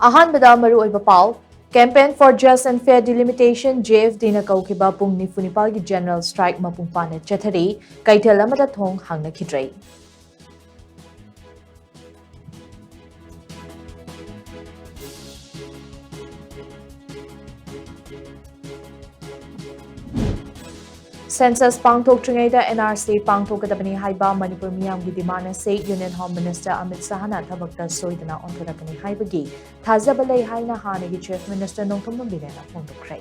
ꯑꯍꯥꯟꯕꯗ ꯃꯔꯨꯑꯣꯏꯕ ꯄꯥꯎ ꯀꯦꯝꯄꯦꯟ ꯐꯣꯔ ꯖꯁ ꯑꯦꯟड ꯐꯦꯌꯔ ꯗꯤꯂꯤꯃꯤꯇꯦꯁꯟ JFDꯅ ꯀꯧꯈꯤꯕ ꯄꯨꯡ 24ꯒꯤ ꯖꯦꯅꯔꯦꯜ ꯁ꯭ꯇ꯭ꯔꯥꯏꯛ ꯃꯄꯨꯡ ꯐꯥꯅ ꯆꯠꯊꯔꯤ ꯀꯩꯊꯦꯜ ꯑꯃꯗ ꯊꯣꯡ ꯍꯥꯡꯅꯈꯤꯗ꯭ꯔꯦ Census pangthoktringayda NRC pangthokadabani haiba Manipur miyamgi demand ase Union Home Minister Amit Sahana thabakta soidana onthorakani haibagi thazaba lei haina hanagi Chief Minister Nongthom Nambirena phongdokkhre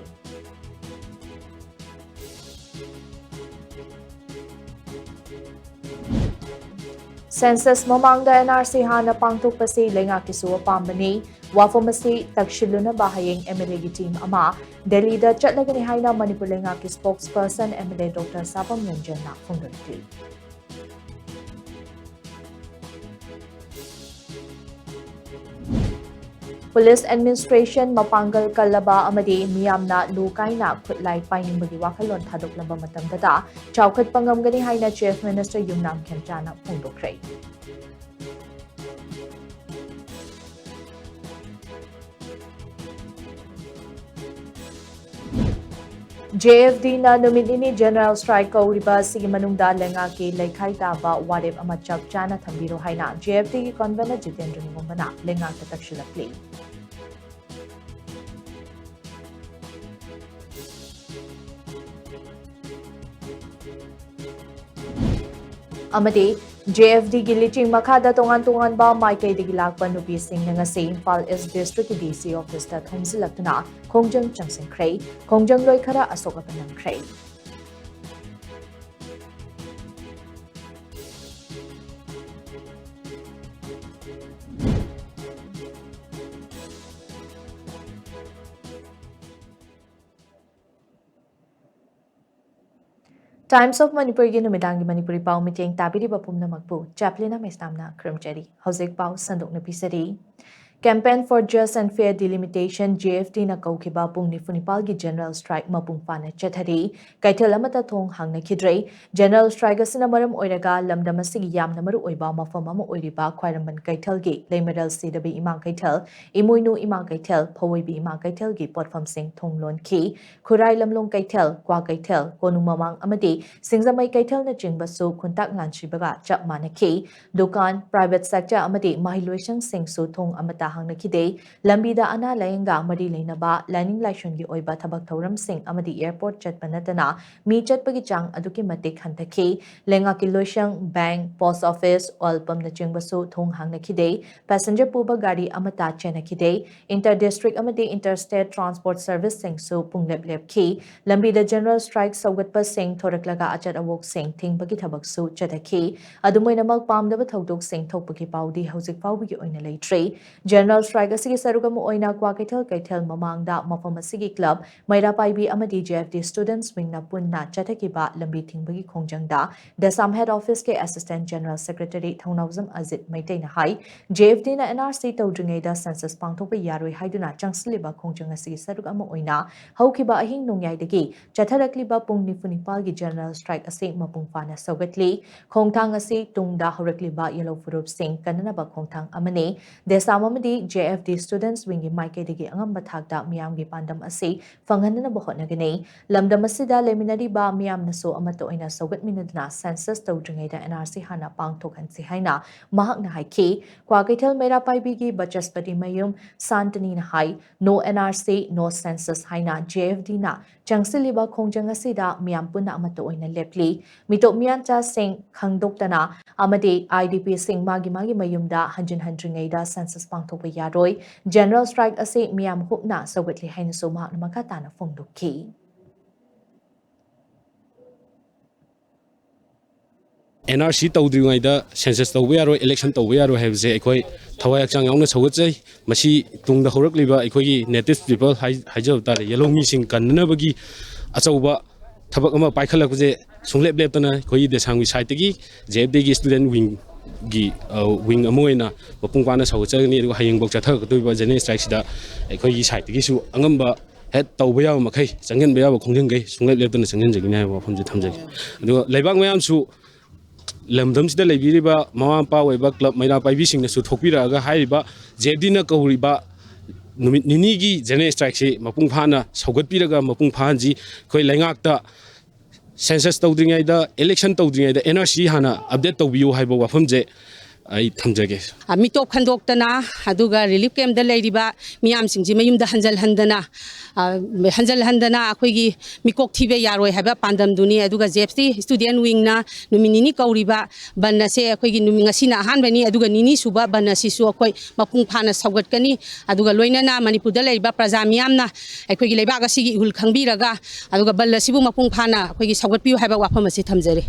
Census mamangda NRC hana pangthokpasi lengakkisu apambani wafamasi takshiluna bahayeng MLA gi team ama Delhi da chatlagani haina Manipur lengakki spokesperson MLA Dr. Sapam Ranjana phongdokli Police Administration mapangal kalaba amadi miyamna lukaina khutlai painingbagi wakhalon thadoklamba matamdada chawkhat pangamgani haina Chief Minister Yumnam Khemchana phongdokre JFD na nominini General Strike kauriba sigi manungda lengaki leikhai taba warep ama chap chana thambiro haina JFD ki convener Jitendra Nigombana lengak takshilakli amadi JFD gi liching makhada tongan ba maikai digi lakpa nupi sing na ngasi Impal East District DC office ta thomsilaktuna khongjang changsingkhrei khongjang loi khara asok apanamkhrei Times of Manipur gi numidangi Manipuri pau meeting tabiri bapumna makpu chaplina mestamna krimchari hauzik pau sandokna pisari Campaign for Just and Fair Delimitation JFD na kaukiba pung nifunipal gi General Strike mapung pana chathari kaithel amata thong hangna khidrei General Strike asina maram oiraga lamdam asigi yamna maru oiba mafam ama oiriba khwairamban kaithel gi leimeral CW imang kaithel imoinu imang kaithel phoibi imang kaithel gi potfam sing thonglon ki khurai lamlong kaithel kwa kaithel konu mamang amadi singzamai kaithel na chingbasu khuntak nganchibaga chap manaki dukan private sector amadi mahiloisang singsu thong amata hangnakide lambida ana layenga mari leinaba lining laishongi oiba thabak thoram sing amadi airport chatpanatana mi chatpagi chang aduki matik hanthaki lenga kiloishang bank post office alpam na chingbasu thong hangnakide passenger puba gari amata chenakide inter district amadi interstate transport service sing su punglep lepki lambida general strike saugatpa sing thoraklaga achat awok sing thingbagi thabak su chathaki adumoinamak pamdaba thodok sing thokpagi paudi hojik paubagi oina leitre General Strike asigi sarugam oina kwa kaithel mamangda mafam asigi club maira paibi amadi JFD students wing na punna chathakiba lambi thingbagi khongjangda Desam head office ke assistant general secretary Thongnawzam Azit Maitai na hai JFD na NRC tawdringei da census pangthokpa yaroi haiduna changsliba khongjang asigi sarugam oina haukiba ahing nongyai dagi chatharakliba pung nifunipal gi General Strike ase mapung fana saugatli khongthang asi tungda horakliba yellow furup sing kananaba khongthang amane Desam JFD students wingi maikadigi angamba thakda miyamgi pandam ase fanghanna bahotnagani lamdam asida leminari ba miyam naso amato oina sogat minadna census tawdringaida NRC hana pangthokhansi haina mahakna haiki kwa kaithel mera paibigi bachaspati mayum santani na hai no NRC no census haina JFD na changsiliba khongjang asida miyam punna amato oina lepli mitop miyan cha sing khangdoktana amadi IDP sing magi mayumda hanjingaida census pangthokpa yaroi General Strike ase miyam hupna sawatli haina so mahakna makatana phongdokki NRC tawdringaida census tawba yaroi election tawba yaroi habse ekoi thawai akchang yaungna sawatjai masi tungda horakliba ekoi native people haijaw tare yellow mi sing kannabagi achauba thabak ama paikhalakje sunglep leptana khoi desangwi side gi JFD gi student wing gi wing amoina mapung pana sawachani ru hayeng bok chathak tuiba jene strike sida ekhoi gi side gi su angamba head tauba yaw makai changin ba yaw khongjing gai sungai leptana changin jagin hai wa phomje thamjagi adu leibak mayam su lamdam sida leibiriba mama pa waiba club maira paibi singna su thokpira ga haiba jedi na kauriba numit nini gi jene strike se mapung phana saugatpiraga mapung phanji khoi laingakta census tawdringai da election tawdringai da NRC hana update tawbiu haiba wafamje ai thamjage mitop khandoktana aduga relief camp da leiriba miyam singji mayum da hanjal handana akhoi mikok thibe yaroi haba pandam duni aduga jefti student wing na numinini kauriba banna se akhoi numi ngasi na han bani aduga nini suba banna si su akhoi mapung phana saugat kani aduga loina na manipur da leiriba praja miyam na akhoi leiba ga sigi hul khangbiraga aduga balla sibu mapung phana akhoi saugat piu haba wafam ase thamjare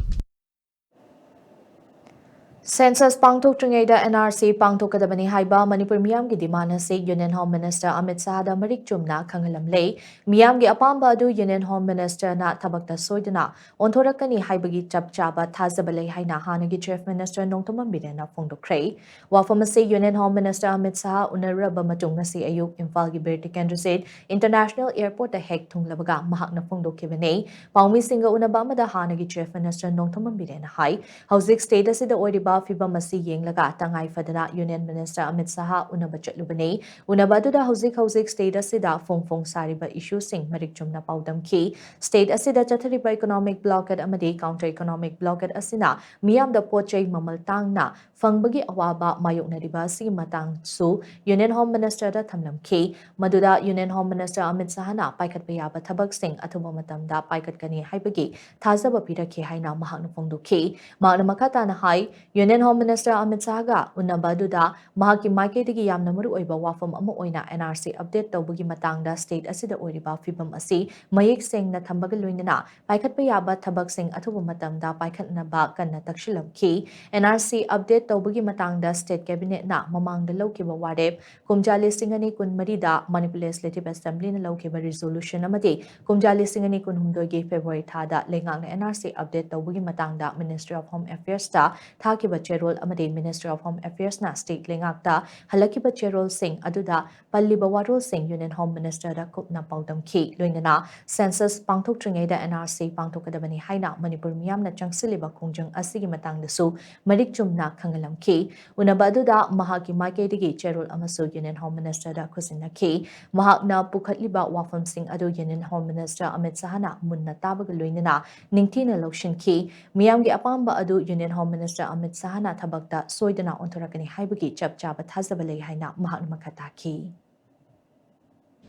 Census Pangtok Tringaida NRC Pangtok Kadabani Haiba Manipur Miyam gi demand se Union Home Minister Amit Sahada Marik Chumna Khangalam Lei Miyam gi apamba adu Union Home Minister na Tabakta Soidana Onthorakani Haibagi Chap Chaba Thazabale Haina Hanagi Chief Minister Nongtomam Bidena Fongdokre Wafamase Union Home Minister Amit Saha Unaraba Matung Nasi Ayuk Imphal gi Berti Kendrisit International Airport a Hek Thunglabaga Mahakna Fongdokibane Paumi Singa Unabama da Hanagi Chief Minister Nongtomam Bidena Hai Hauzik State Asida Oidiba Fibam Masi Yenglaga Tangai Fadana Union Minister Amit Saha Unaba Chatlubane Unabaduna Hauzik State Asida Fong Sariba issue sing Marik Chumna Paudam Ki State Asida Chathariba Economic Blockade Amadi Counter Economic Blockade Asina Miyam da Pochai Mamal Tangna Fangbagi Awaba Mayukna Ribasi Matang Su Union Home Minister da Thamlam Ki Maduda Union Home Minister Amit Sahana Paikat Bayaba Tabak Sing Atuma Matamda Paikat Kani Haibagi Thazaba Piraki Haina Mahakna Fongdu Ki Magna Makata na Hai Union Home Minister Amit Sahaga Unabaduda Mahaki Maike Digi Yamna Muru Oiba Wafam Ama Oina NRC update Tawbugi Matangda State Asida Oiriba Fibam Asi Mayik Sing na Tambaga Luinana Paikat Bayaba Tabak Sing Atuba Matamda Paikat Naba Kana Takshilam Ki NRC update Tawbugi Matangda State Cabinet na Mamangda Lokiba Wadeb Kumjali Singani Kun Marida Manipur Legislative Assembly na Lokiba Resolution Amati Kumjali Singani Kun Humdogi February Thada Lengang na NRC update Tawbugi Matangda Ministry of Home Affairs ta Thakiba Cherol Amadi Ministry of Home Affairs na State Lengakta Halakiba Cherol Singh Aduda Palliba Warol Singh Union Home Minister da Kupna Paudam Ki Loinana Census Pangtok Tringaida NRC Pangtok Kadabani Haina Manipur Miyam na Changsiliba Kungjang Asigi Matang Dasu Marik Chumna Khangalam Ki Unabaduda Mahaki Maike Digi Cherol Amasu Union Home Minister da Kusina Ki Mahakna Pukhatliba Wafam Singh Adu Union Home Minister Amit Sahana Munna Tabaga Loinana Ningtina Lokshin Ki Miyamgi Apamba Adu Union Home Minister Amit Sahana Tabakta Soidana Onthorakani Haibagi Chap Chaba Thazabale Haina Mahakna Makataki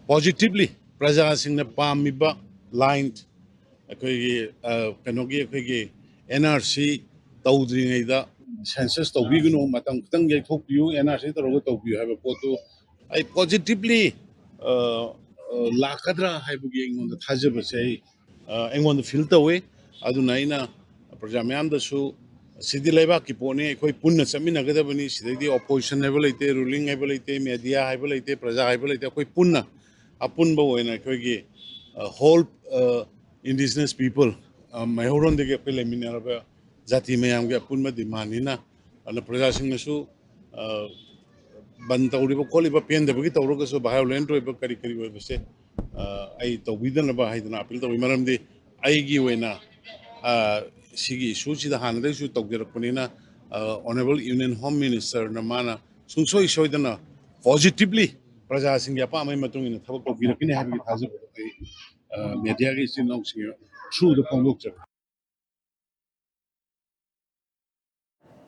Positively Praja Singh Pamiba line Kanogi NRC Taudringa census to Vigno Matang Tang hope you NRC to you have a photo I positively Lakadra Haibagi on the Thazaba say on the filter way Adunaina Prajamiam the show Sidi Leva Kipone, Puna Samina Gadabani, the opposition ability, ruling ability, media ability, Praja ability, Puna, Apunbo, and a whole indigenous people. My Horon de Gapel Minerva, Zati Mayam Punma de Manina, and the Praja Singasu, Bantauriba Koliba Pen, the Bugita Rogas of Bahawland to a Karikari say, I to within about an appeal to Maram de Aigiwena. Sigi Suchi the Hanade should talk the Punina, Honorable Union Home Minister Namana, Sunso is showing positively. Praja Singapama Matung in the Tabak of European having it has a media is in through the conductor.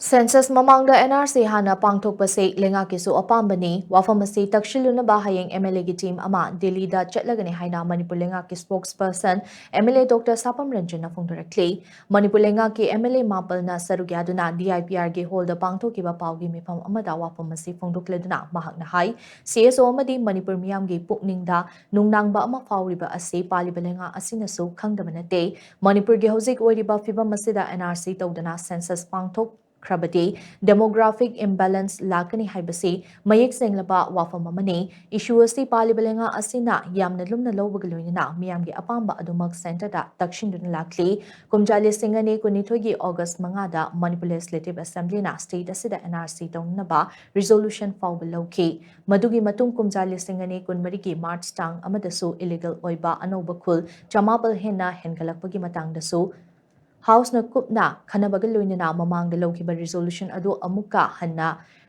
Census Mamangda NRC Hana Pangtok Pase Lengakisu Opambani, Wafamasi Takshiluna Bahayang MLA team Ama, Delhi da Chetlagani Haina Manipur Lengaki spokesperson, MLA Dr. Sapam Ranjana Fungdurakli, Manipur Lengaki MLA Mapal na Sarugyaduna, DIPRG holder Pangtokiba Paugi Mipam Amada Wafamasi Fungdukleduna, Mahakna Hai, CSO Amadi Manipur Miamgi Pukningda, Nungnangba Ama Fauriba Ase Palibalenga Asinasu Kangdamanate, Manipur Gehozik Wariba Fiba Masida NRC Todana Census Pangtok ꯈ꯭ꯔꯕꯗꯤ demographic imbalance lakani haibasi mayek senglaba wafam amani issue asi paliba lenga asina yamna lumna lawbaga loinina miyamgi apamba adumak center da takshinduna lakli kumjali singani kunithogi August mangada Manipur Legislative Assembly na state asida NRC tawnaba resolution fawba lawki madugi matung kumjali singani kunmarigi March tang amadasu illegal oiba anoba khul chamapal henna hengalakpagi matangdasu House na kupna khanabagal loinana mamangda lawkiba resolution adu amuka hanna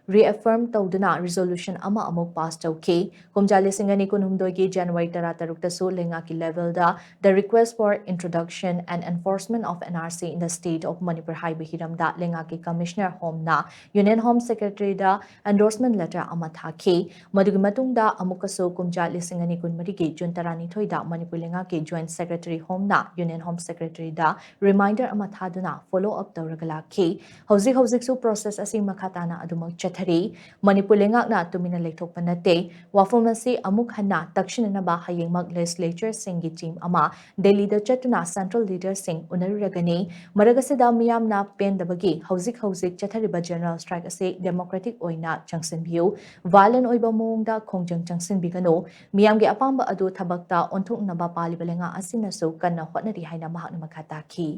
reaffirm tawduna resolution ama amuk pass tawki kumjali singani kunhumdogi January 16 su lenga ki level da the request for introduction and enforcement of NRC in the state of Manipur haiba hiramda lenga ki commissioner home na union home secretary da endorsement letter ama thaki madugi matungda amukasu kumjali singani kunmarigi June 12 da Manipur lenga ki joint secretary home na union home secretary da reminder ama thaduna follow up tawragala ki hauzik su process asi makhatana adumak chathari Manipur lengak na tumina lekthok panate wafumasi amuk hanna takshinana ba hayengmak legislature singi team ama Delhi da chatuna central leader sing unaruragani maragasida miyam na pendabagi hauzik chathariba general strike ase democratic oina changsinbiu violent oiba mongda khongjang changsinbigano miyamgi apamba adu thabakta onthoknaba paliba lenga asinasu kanna hotnari haina mahakna makhata ki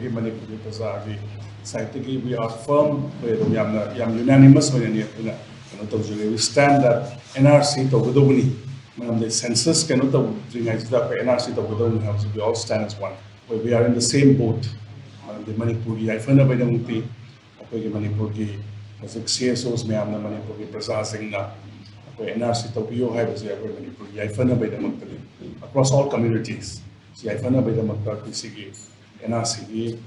Manipuri Pazagi scientifically we are firm with unanimous we stand that NRC to Gudoni, the census cannot NRC we all stand as one. We are in the same boat. The Manipuri, I find by the Muti, Manipuri, as CSOs may have the Manipuri Pazazing NRC to Bio has Manipuri, I find by the Muti across all communities. See, I find by the Muti. NRC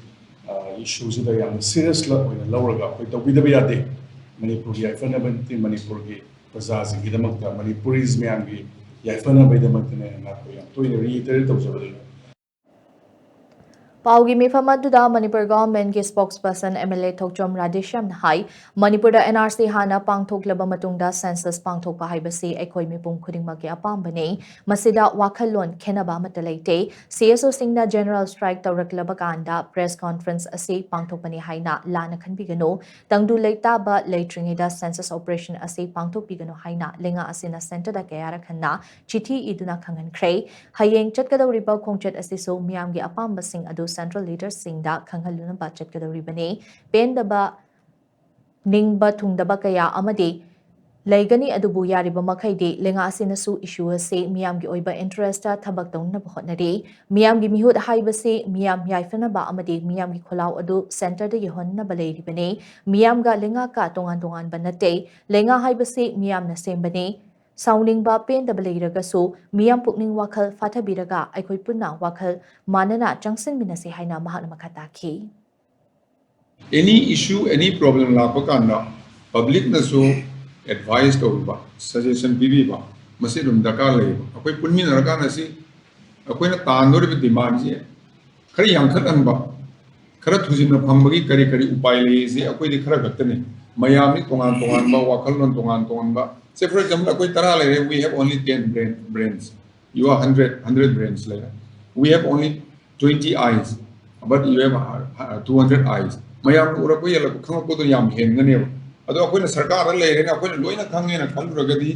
issues that are serious lower with the Biade Manipuri, I found a Manipuri, Pazaz, Gidamakta, Manipuris Miangi, Yafana by the Matine and Napoya, to reiterate observation. Paugi Mifamaduda Manipur government ki spokesperson MLA Thokchom Radisham Hai Manipur da NRC hana pangthok laba matungda census pangthok pa haibasi ekoi mipum khudingma ki apambane masida wakhalon khenaba matalaite CSO singna general strike tawraklaba kanda press conference ase pangthok pani haina lana khanbigano tangdu leita ba leitringi da census operation ase pangthok bigano haina lenga asina center da kayara khanna chithi iduna khangan khrei hayeng chatkadawriba khongchat ase so miamgi apamba sing adu central leaders singda khanghaluna ba chatkadawribane pendaba ningba thungdaba kaya amade Laigani adubu yariba makhaidi lenga asinasu issue ase miyamgi oiba interest thabak tawna bhotnari miyamgi mihut haibase miyam yaifana ba amade miyamgi kholaw adu center de yehonna baleiribane miyamga lenga ka tongan banate lenga haibase miyam na sembane Sounding ba pen da baleiragasu miyam pukning wakhal fathabiraga aikoi punna wakhal manana changsin minase haina mahakna makhataki Any issue, any problem lapakanda public na so advice to suggestion bibiba masidum daka le akoi punmi na raka na si akoi na tanor bi demand je khari yankhat anba khara thujin na phambagi kari upai le je akoi di khara gatne mayami tongan ba wakal non tongan ba say for example akoi tara le we have only 10 brains you are 100 brains le we have only 20 eyes but you have 200 eyes mayam ura ko yela khang ko to yam hen ngane ado akoina sarkar le re akoina loina khange na khaluragadi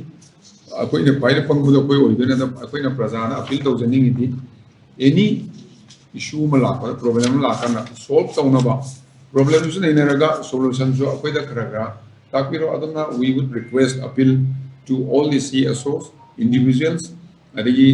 akoina paile pangbu do koi oidena da akoina prajana appeal to janing idi any issue mala problem la kana solve tawna ba problem su nei raga solution su akoida kharaga takiro aduna we would request appeal to all the CSOs individuals adigi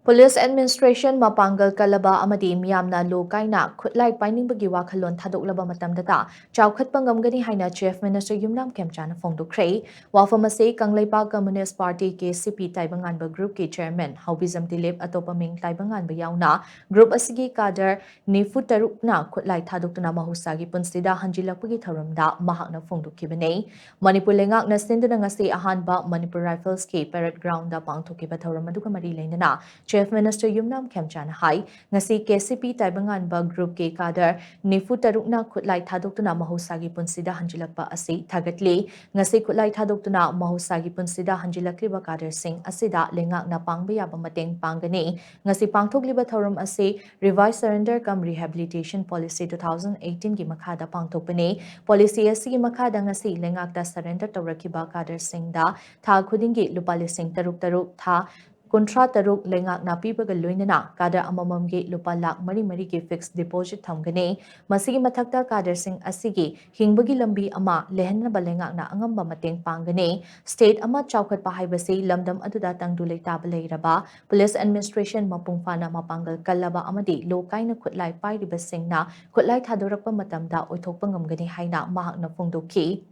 Police Administration Mapangal Kalaba Amadi Miyamna Lokaina Kutlai Binding Bagi Wakalon Tadoklaba Matamdata Chowkat Pangamgani Haina Chief Minister Yumnam Kemchan Fongdo Kray Wafamase Kanglaipa Communist Party KCP Taibanganba Group K Chairman Haubizam Dilip Atopaming Taibanganba Yauna Group Asigi Kader Nifutarukna Kutlai Tadoktuna Mahusagi Punstida Hanjilapagi Tharamda Mahakna Fongdo Kibane Manipur Lengak Nasindana Ngasi Ahanba Manipur Rifles K Parade Ground da Pangtokiba Tharamaduka Mari Lenana Chief Minister Yumnam Khemchana hai ngasi KCP Taibanganba Group ke kader nifu tarukna khutlai thadoktuna mahosagi punsida hanjilakpa asi thagatli ngasi khutlai thadoktuna mahosagi punsida hanjilakliba kader sing asida lengakna pangba yaba mateng pangani ngasi pangthokliba thorum asi Revised Surrender Cum Rehabilitation Policy 2018 ki makhada pangthokpani policy asi ki makhada ngasi lengakta surrender tawrakiba kader singda tha khudingi lupa lising taruk taruk tha Kuntra taruk lengak na pibaga loinana kada amamamge lupa lak mari ke fixed deposit thamgane masigi mathakta kader sing asigi hingbagi lambi ama lehenna balengak na angamba mateng pangane state ama chawkhat pa haibasi lamdam aduda tangdu leita baleiraba police administration mapung fana mapangal kallaba amadi lokaina khutlai pairiba singna khutlai thadorakpa matamda oithokpa ngamgani haina mahakna phongdokhi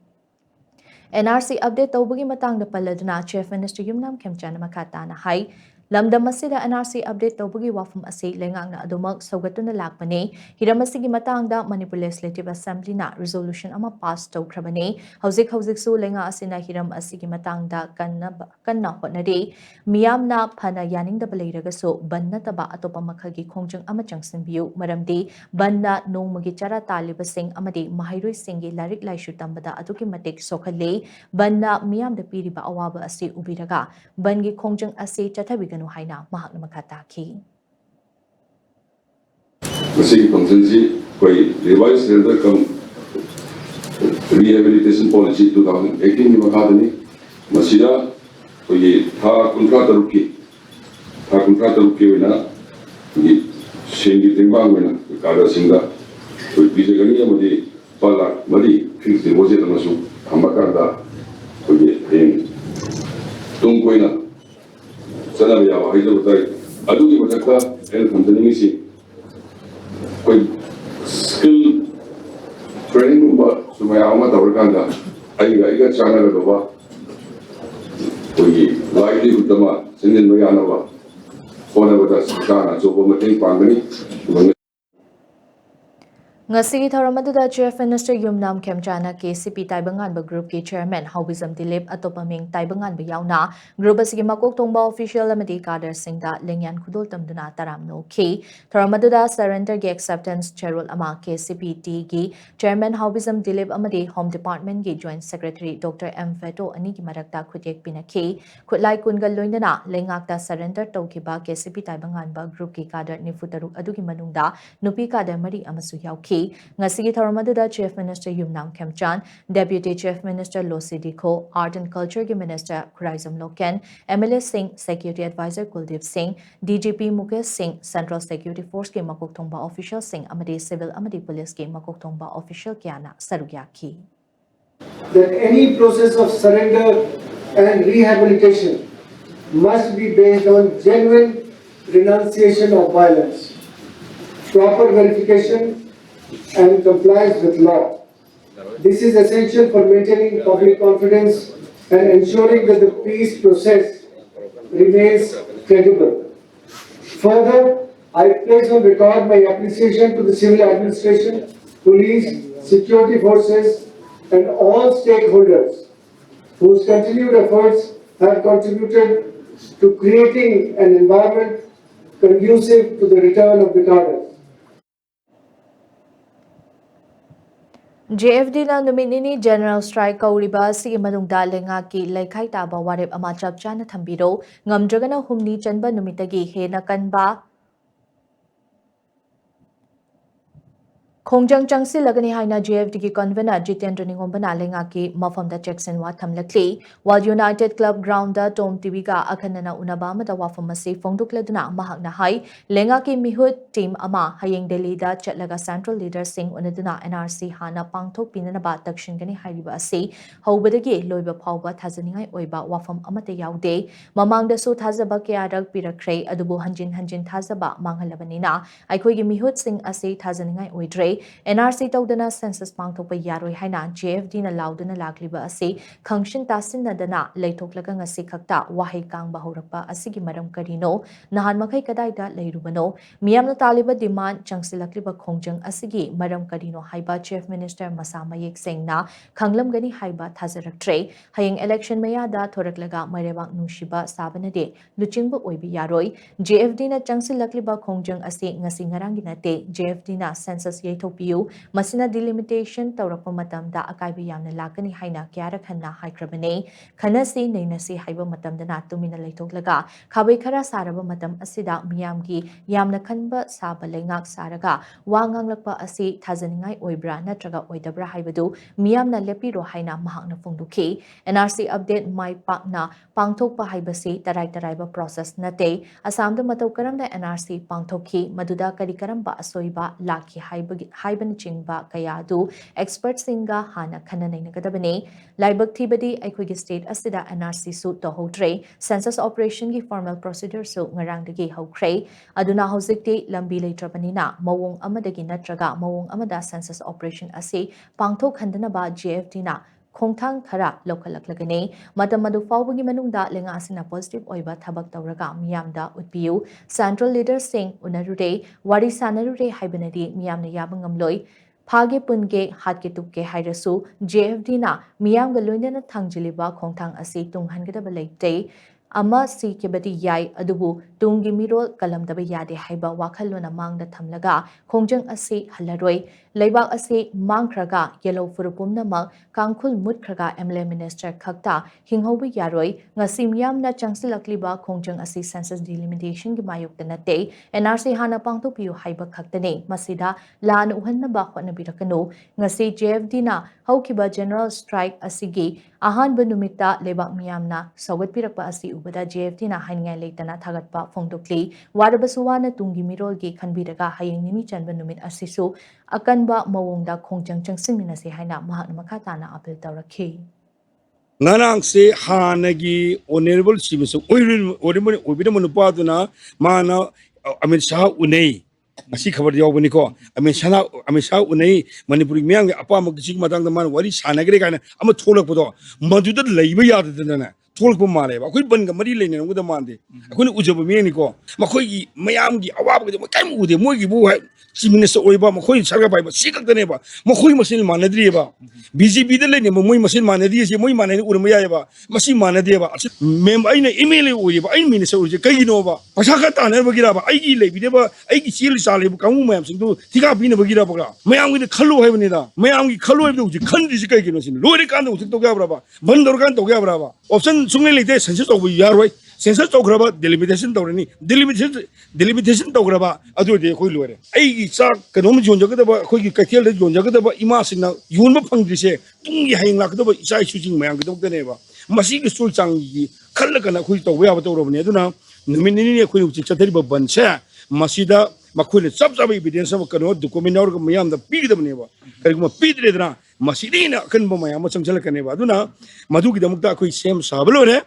NRC update tawbagi matang da paladuna Chief Minister Yumnam Khemchana makatana hai lamdam asida NRC update tawbagi wafum asi lengak na adumak saugatuna lakmani hiramasigi matang da Manipur Legislative Assembly na resolution ama pass tawkrabani hauzik su lenga asina hiram asigi matang da kanna hotnari miyam na phana yaning da baleiragaso banna taba atopa makhagi khongjang ama changsinbiu maramdi banna nongmagi chara taliba sing amadi mahairoi singi larik laishu tambada atuki matik sokhalle banna miyam da piriba awaba asi ubiraga bangi khongjang asi chathabiganu haina mahakna makata ki Masih konsensi koi revised surrender cum rehabilitation policy 2018 ni makadani masida koi tha kuntra taruki wena ni sengi timbang wena kada singa koi bijagani amadi pala madi fixed deposit amasu hamakanda koi heng tung koina sana ya haija utai adugi matakka el company si koi skill training ba sumaya ama tawrkanda aiga chana ga ba koi livelihood ma singin mayana ba kona ba sana so ba mating pangani Ngasigi thoramadda Chief Minister Yumnam Khemchana KCP Taibanganba Group ki Chairman Haubizam Dilip atopaming Taibanganba yauna Group asigi makok tongba official amadi kader singda lengyan khudol tamduna taramno ki thoramadda surrender gi acceptance cherol ama KCP T gi Chairman Haubizam Dilip amadi Home Department gi Joint Secretary Dr. M Veto ani ki marakta khutek pinaki khutlai kungal loindana lengakta surrender tawkiba KCP Taibanganba Group ki kader nifutaruk adugi manungda nupi kader mari amasu yauki Ngasigi thoramadda Chief Minister Yumnam Khemchan, Deputy Chief Minister Losi Dikho, Art and Culture ki Minister Khuraizam Loken, MLA Singh, Security Advisor Kuldeep Singh, DGP Mukesh Singh, Central Security Force ki Makok Thongba Official Singh amadi Civil amadi Police ki Makok Thongba Official kyana sarugya ki. That any process of surrender and rehabilitation must be based on genuine renunciation of violence, proper verification and compliance with law. This is essential for maintaining public confidence and ensuring that the peace process remains credible. Further, I place on record my appreciation to the civil administration, police, security forces and all stakeholders whose continued efforts have contributed to creating an environment conducive to the return of the cadres. JFD na nominini General Strike kauriba si manungda lenga ki laikhai taba warep ama chap chana thambiro ngamdragana humni chanba numitagi hena kanba Khongjang changsi lagani haina JFD ki convener Jitendra Ningombana lenga ki mafamda Jackson wa thamlakli while United Club Ground da TOMTV ga akhanana unaba ma da wafam ase fongdukladuna mahakna hai lenga ki mihut team ama hayeng Delhi da chatlaga Central Leader Singh unaduna NRC hana pangthok pinana ba takshin gani hairiba ase hobadagi loiba phawba thajaningai oiba wafam amate yaude mamangda su thajaba ke arak pirakre adubu hanjin thajaba manghalabanina aikhoi gi mihut Singh ase thajaningai oidre NRC tawdana census pangthokpa yaroi haina JFD na laudana lakliba ase khangshin tasinadana leithoklaga ngasi khakta wahai kangba horakpa asigi maram karino nahan makai kadaida leirubano miyamna taliba demand changsilakliba khongjang asigi maram karino haiba Chief Minister Masa Mayek Singna khanglamgani haiba thajaraktre hayeng election mayada thoraklaga marebak nushiba sabanade luchingba oibi yaroi JFD na changsilakliba khongjang ase ngasi ngarangi nate JFD na census yaithokpiu masina delimitation tawrakpa matamda akaibi yamna lakani haina kyara khanna haikrabane khanasi neinasi haiba matamdana tumina leithoklaga khabai khara saraba matam asida miyamgi yamna khanba saba lengak saraga wanganglakpa asi thajaningai oibra natraga oidabra haibadu miyamna lepiro haina mahakna fongdukhi NRC update mai pakna pangthokpa haibasi tarai taraiba process nate asamda matau karamda NRC pangthokhi maduda kari karamba asoiba lakhi haibani chingba kayadu experts singa hana khana nainagadabane laibak thibadi aikogi state asida NRC su tohodre census operation gi formal procedure su ngarangdagi haukhre aduna hojikti lambi leitrabanina mawong amadagi natraga mawong amada census operation ase pangthok handanaba JFD na khongthang khara lokhalaklagane matamadu fawbagi manungda lenga asina positive oiba thabak tawraga miyamda utpiu central leaders sing unarude wari sanarude haibanadi miyamna yabangamloi phage punge hatke tukke hairasu JFD na miyamga loinana thangjiliba khongthang ase tunghangadaba leite ama si kebati yai adubu tungi mirol kalamdaba yade haiba wakhalona mangda thamlaga khongjang ase halaroi leibak ase mangkhraga yellow furupumna mak kangkhul mutkhraga MLA minister khakta hinghobi yaroi ngasi miyamna changsilakliba khongjang ase census delimitation gi mayokta nate NRC hana pangthopiu haiba khaktane masida lan uhannaba khotnabirakanu ngasi JFD na haukiba general strike asigi ahanba numita lebak miyamna sawatpirakpa asi ubada JFD na haingai leitana thagatpa fongdokli warabasuwana tungi mirolgi khanbiraga hayeng nini chanba numit asisu akanba mawongda khongjang changsinminase haina mahakna makhatana appeal tawrakhi ngarang se hanagi honorable sibisu oirin manupaduna mana Amit Shah unai masih khabar jawabani ko Amit Shah unai Manipuri miyang apa magisi matang man wari sanagre kana ama tholak podo maduda leiba yadadana tholak male ba khoi ban ga mari leine ngada mande akhoi ujaba miyang ko makhoi gi mayam gi awab gi kai mu de moi gi bu chimine so oiba makhoi sarga bai ba sikak ba makhoi masil manadri ba BJP de leine moi masil manadri se moi manai urma ya ba masi manade ba mem aina email uri ba ain mine so uri kai no ba pasaka taner ba gira ba ai gi lebi de ba ai gi sil sale bu kamu mayam sing du tiga bine ba gira ba mayam gi khallo hai bani da mayam gi khallo hai du khandi si kai gi no sin lori kan du to ga ba bandor kan to ga ba option sungai leite sense to bu yaroi census tograba delimitation tawrani delimitation tograba adu de khoi lore ai gi chak kanom jonjagada ba khoi gi kathel de jonjagada ba ima singna yunba phangdrise tungi haing lakda ba isai shujing mayang gi tokdane ba masi gi sul chang gi khalla kana khoi to ya ba tawrobani aduna numini ni khoi uchi chathari ba banse masida makhoi chap chap evidence ba kano document or ga mayam da pigdabne ba kariguma pidredna masidina kan ba mayam changchal kane ba aduna madu gi damukta khoi sem sablore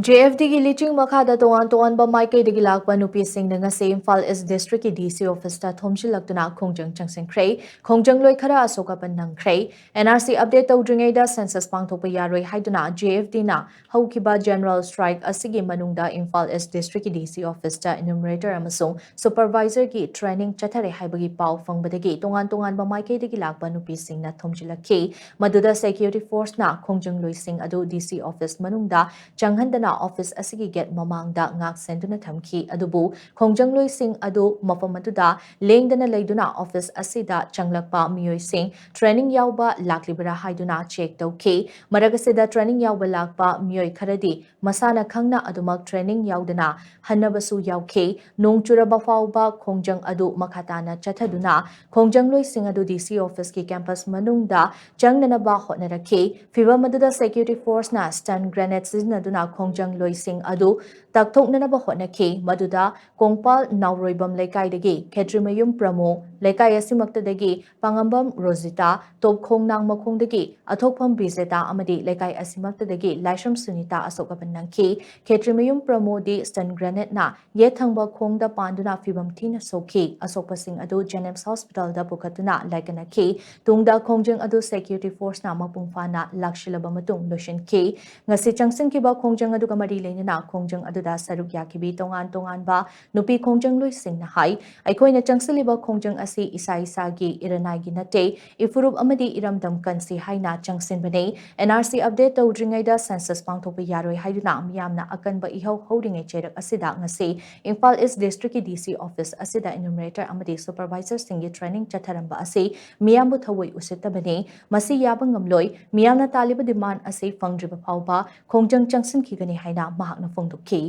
JFD ki leaching makhada toan ba maikai degi lakpa nupi sing nga se Imphal East District ki DC office ta thomchi laktuna khongjang changsing khrei khongjang loi khara asoka pan nang khrei NRC update tawdringai da census pangthokpa yaroi haiduna JFD na haukiba general strike asigi manungda Imphal East District ki DC office ta enumerator amasung supervisor ki training chathare haibagi pau fangbadagi toan ba maikai degi lakpa nupi sing na thomchi lakhi maduda security force na khongjang loi sing adu DC office manungda changhandana office asigi get mamangda ngak senduna thamki adubu khongjang loi sing adu mafam aduda lengdana leiduna office asida changlakpa miyoi sing training yauba laklibra haiduna check tawki maragasida training yauba lakpa miyoi kharadi masana khangna adumak training yaudana hannabasu yauki nongchuraba fauba khongjang adu makhatana chathaduna khongjang loi sing adu DC office ki campus manungda changnana ba hotnaraki fibam aduda security force na stun grenade siznaduna khongjang khongjang loising adu takthoknanaba hotnakhi maduda kongpal nauroibam lekaidagi khetrimayum pramo lekai asimaktadagi pangambam rosita topkhongnang makhongdagi athokpham bizeta amadi lekai asimaktadagi laisham sunita asokaban nangki khetrimayum pramo di stun granite na yethangba khongda panduna fibam thina sokhi asokpasing adu Janems Hospital da pukatuna laikanakhi tungda khongjang adu security force na mapungfana lakshilaba matung loshin ki ngasi changsin ki ba khongjang adu kamari leinana khongjang adu da saruk yakibi tongan ba nupi khongjang loi sing na hai aikoina changsiliba khongjang asi isa isa gi iranai gi nate ifurup amadi iramdam kansi haina changsin bane NRC update tawdringai da census pangthokpa yaroi haiduna miyamna akanba ihau holding cherak asida ngasi Imphal East District ki DC office asida enumerator amadi supervisor singi training chatharamba asi miyambu thawai usitabane masi yabang ngamloi miyamna taliba demand asi fangdriba phawba khongjang changsin khigani haina mahakna phongdokki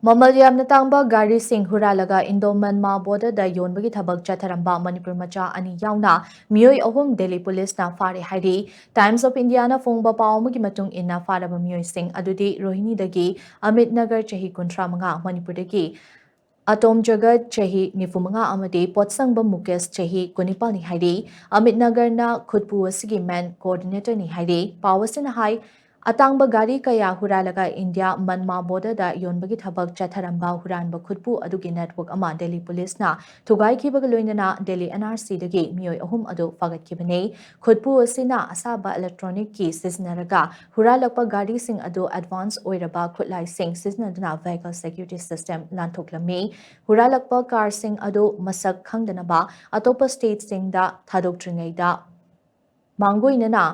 Mamal yamna tangba gari sing huralaga Indo-Myanmar border da yonbagi thabak chatharamba Manipur macha ani yauna miyoi ahum Delhi police na fare hairi Times of India na phongba pawmagi matung inna faraba miyoi sing adudi Rohini dagi Amit Nagar chahi 35 Manipur dagi Atom Jagat chahi nifumanga amadi Potsangba Mukesh chahi 19 ni hairi Amit Nagar na khutpu asigi man coordinator ni hairi pawasina hai Atangba gari kaya huralaga India Myanmar border da yonbagi thabak chatharamba huranba khutpu adugi network ama Delhi police na thugai khibaga loinana Delhi NRC dagi miyoi ahum adu fagat khibane khutpu asina asaba electronic ki siznaraga huralakpa gari sing adu advance oiraba khutlai sing siznaduna vehicle security system lanthoklammi huralakpa car sing adu masak khangdanaba atopa state sing da thadokdringai da mangoinana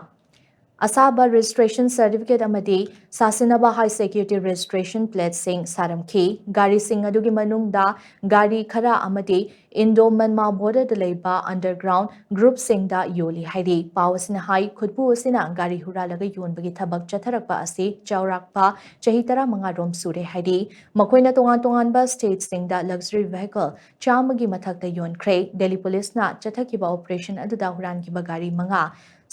Asaba registration certificate amadi Sasinaba high security registration plate sing saramki gari sing adugi manungda gari khara amadi Indo-Myanmar border da leiba underground group sing da yoli hairi pawasina hai khutpu asina gari huralaga yonbagi thabak chatharakpa asi chaurakpa chahi 15 rom sure hairi makoina tongan ba state sing da luxury vehicle chamagi mathakta yonkre Delhi police na chathakiba operation aduda hurankiba gari manga